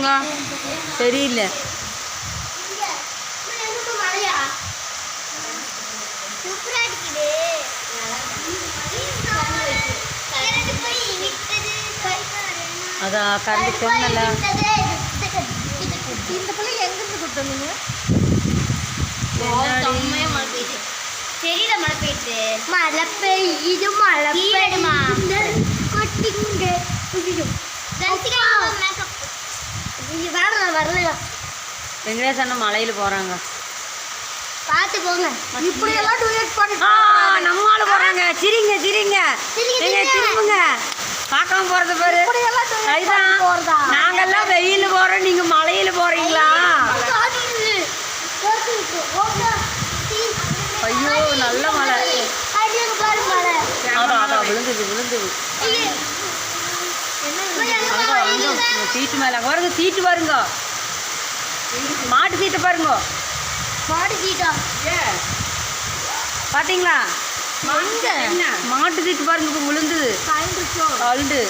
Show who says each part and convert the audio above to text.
Speaker 1: பாருங்க, தெரியல. அதான் கரண்ட் சொன்னல.
Speaker 2: இந்த பிள்ளை எங்கிருந்து கொடுத்தீங்க?
Speaker 3: தெரியல, மழை பெய்யுது. மழை பெய்யுது, மழை பெய்யுமா? வரல.
Speaker 1: வெங்கடேஷ் அண்ணன் மலையில் போகிறாங்க.
Speaker 3: பார்த்து போங்க.
Speaker 2: இப்படியெல்லாம் டூயட் பண்ணி
Speaker 1: நம்மளால போகிறாங்க. சிரிங்க சிரிங்க, நீங்கள் திரும்புங்க. பார்க்காம போகிறது பேரு அதுதான். நாங்கெல்லாம் வெயில் போகிறோம், நீங்கள் மலையில் போகிறீங்களா? ஐயோ நல்ல மழை. அதான் அதான் விழுந்துது விழுந்துது. சீட்டு மேலே அங்கே பாருங்க, சீட்டு பாருங்க, மாட்டு சீட்டை பாருங்க.
Speaker 3: மாடு சீட்டா
Speaker 1: பார்த்தீங்களா? மாட்டு சீட்டு பாருங்க, இப்போ விழுந்துது. அழுது